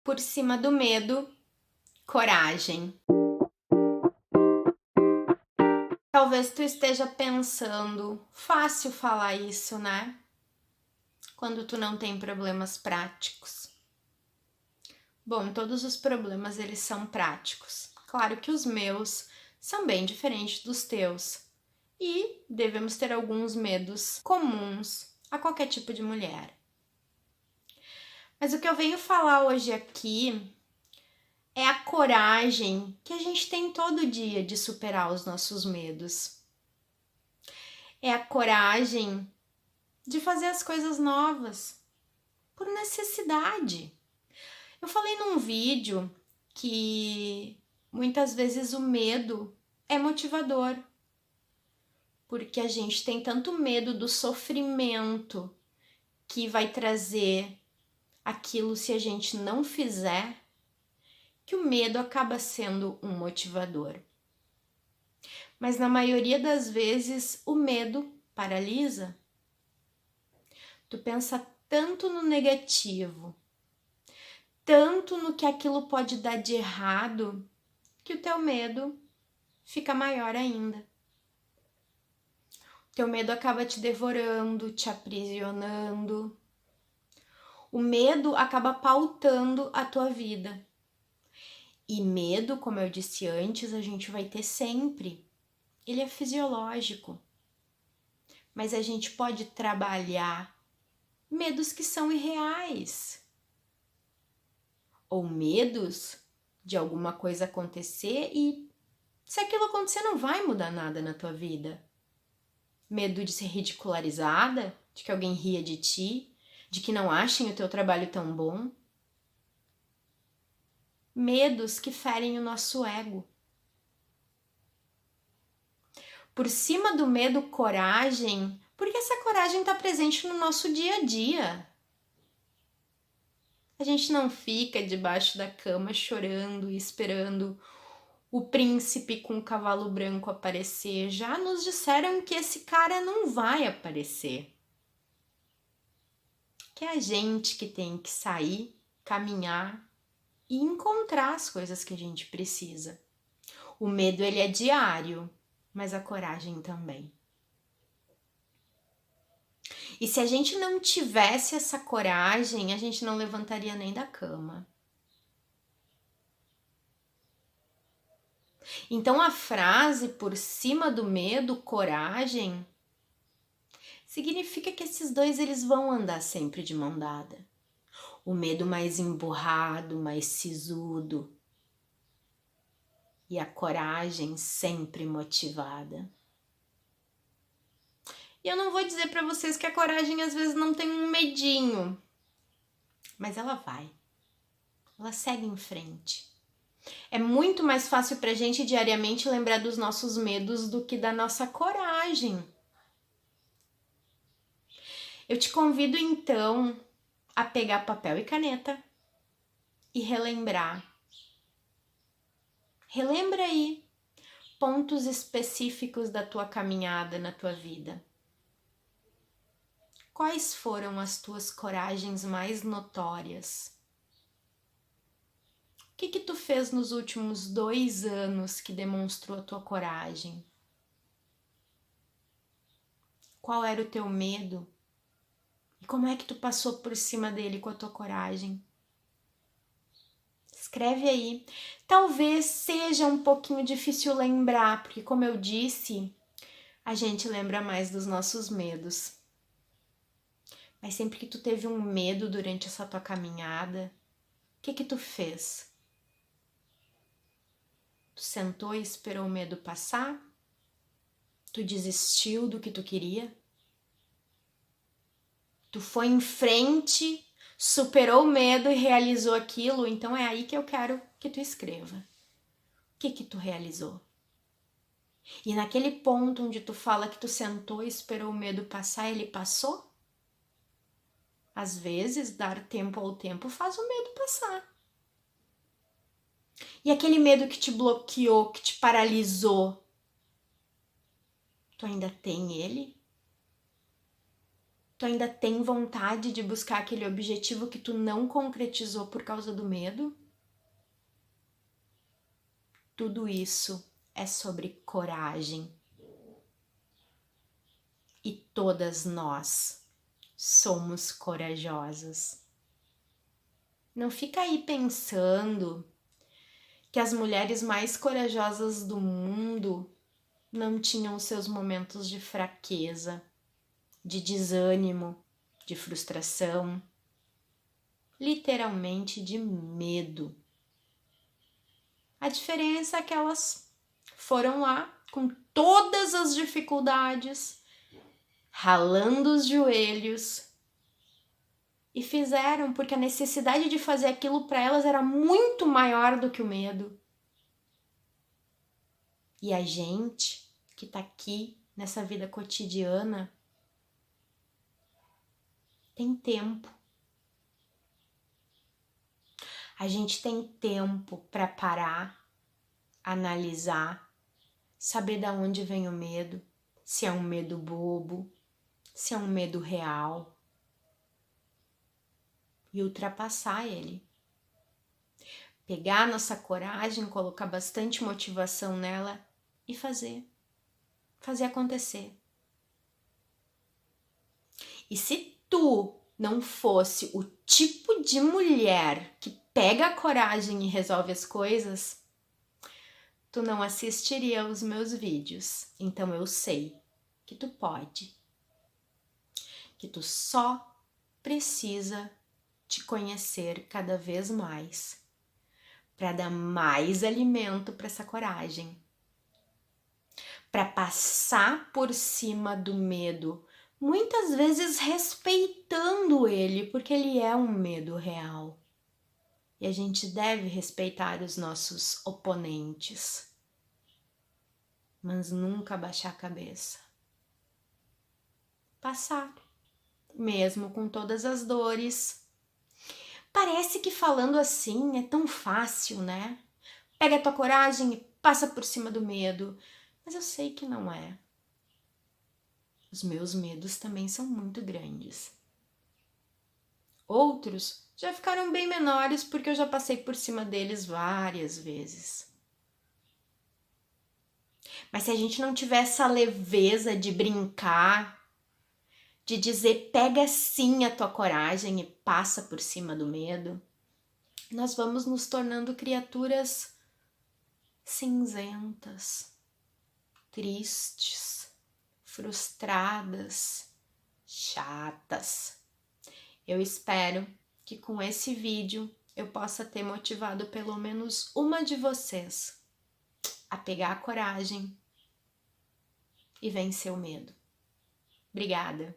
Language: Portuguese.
Por cima do medo, coragem. Talvez tu esteja pensando, fácil falar isso, né? Quando tu não tem problemas práticos. Bom, todos os problemas eles são práticos. Claro que os meus são bem diferentes dos teus. E devemos ter alguns medos comuns a qualquer tipo de mulher. Mas o que eu venho falar hoje aqui é a coragem que a gente tem todo dia de superar os nossos medos. É a coragem de fazer as coisas novas por necessidade. Eu falei num vídeo que muitas vezes o medo é motivador, porque a gente tem tanto medo do sofrimento que vai trazer aquilo se a gente não fizer, que o medo acaba sendo um motivador. Mas na maioria das vezes o medo paralisa. Tu pensa tanto no negativo, tanto no que aquilo pode dar de errado, que o teu medo fica maior ainda. Teu medo acaba te devorando, te aprisionando. O medo acaba pautando a tua vida. E medo, como eu disse antes, a gente vai ter sempre. Ele é fisiológico. Mas a gente pode trabalhar medos que são irreais. Ou medos de alguma coisa acontecer e se aquilo acontecer não vai mudar nada na tua vida. Medo de ser ridicularizada, de que alguém ria de ti, de que não achem o teu trabalho tão bom. Medos que ferem o nosso ego. Por cima do medo, coragem, porque essa coragem está presente no nosso dia a dia. A gente não fica debaixo da cama chorando e esperando o príncipe com o cavalo branco aparecer. Já nos disseram que esse cara não vai aparecer. Que é a gente que tem que sair, caminhar e encontrar as coisas que a gente precisa. O medo ele é diário, mas a coragem também. E se a gente não tivesse essa coragem, a gente não levantaria nem da cama. Então a frase por cima do medo, coragem, significa que esses dois eles vão andar sempre de mão dada. O medo mais emburrado, mais sisudo, e a coragem sempre motivada. E eu não vou dizer para vocês que a coragem às vezes não tem um medinho, mas ela vai. Ela segue em frente. É muito mais fácil pra gente diariamente lembrar dos nossos medos do que da nossa coragem. Eu te convido então a pegar papel e caneta e relembrar. Relembra aí pontos específicos da tua caminhada na tua vida. Quais foram as tuas coragens mais notórias? O que tu fez nos últimos 2 anos que demonstrou a tua coragem? Qual era o teu medo? E como é que tu passou por cima dele com a tua coragem? Escreve aí. Talvez seja um pouquinho difícil lembrar, porque como eu disse, a gente lembra mais dos nossos medos. Mas sempre que tu teve um medo durante essa tua caminhada, o que tu fez? Tu sentou e esperou o medo passar? Tu desistiu do que tu queria? Tu foi em frente, superou o medo e realizou aquilo? Então é aí que eu quero que tu escreva. O que tu realizou? E naquele ponto onde tu fala que tu sentou e esperou o medo passar, ele passou? Às vezes, dar tempo ao tempo faz o medo passar. E aquele medo que te bloqueou, que te paralisou, tu ainda tem ele? Tu ainda tem vontade de buscar aquele objetivo que tu não concretizou por causa do medo? Tudo isso é sobre coragem. E todas nós somos corajosas. Não fica aí pensando que as mulheres mais corajosas do mundo não tinham seus momentos de fraqueza, de desânimo, de frustração, literalmente de medo. A diferença é que elas foram lá com todas as dificuldades, ralando os joelhos, e fizeram porque a necessidade de fazer aquilo para elas era muito maior do que o medo. E a gente que tá aqui nessa vida cotidiana tem tempo. A gente tem tempo para parar, analisar, saber de onde vem o medo, se é um medo bobo, se é um medo real, e ultrapassar ele. Pegar nossa coragem, colocar bastante motivação nela e fazer acontecer. E se tu não fosse o tipo de mulher que pega a coragem e resolve as coisas, tu não assistiria aos meus vídeos. Então eu sei que tu pode. Que tu só precisa te conhecer cada vez mais para dar mais alimento para essa coragem. Para passar por cima do medo, muitas vezes respeitando ele, porque ele é um medo real. E a gente deve respeitar os nossos oponentes, mas nunca baixar a cabeça. Passar, mesmo com todas as dores. Parece que falando assim é tão fácil, né? Pega a tua coragem e passa por cima do medo. Mas eu sei que não é. Os meus medos também são muito grandes. Outros já ficaram bem menores porque eu já passei por cima deles várias vezes. Mas se a gente não tiver essa leveza de brincar, de dizer pega sim a tua coragem e passa por cima do medo, nós vamos nos tornando criaturas cinzentas, tristes, frustradas, chatas. Eu espero que com esse vídeo eu possa ter motivado pelo menos uma de vocês a pegar a coragem e vencer o medo. Obrigada!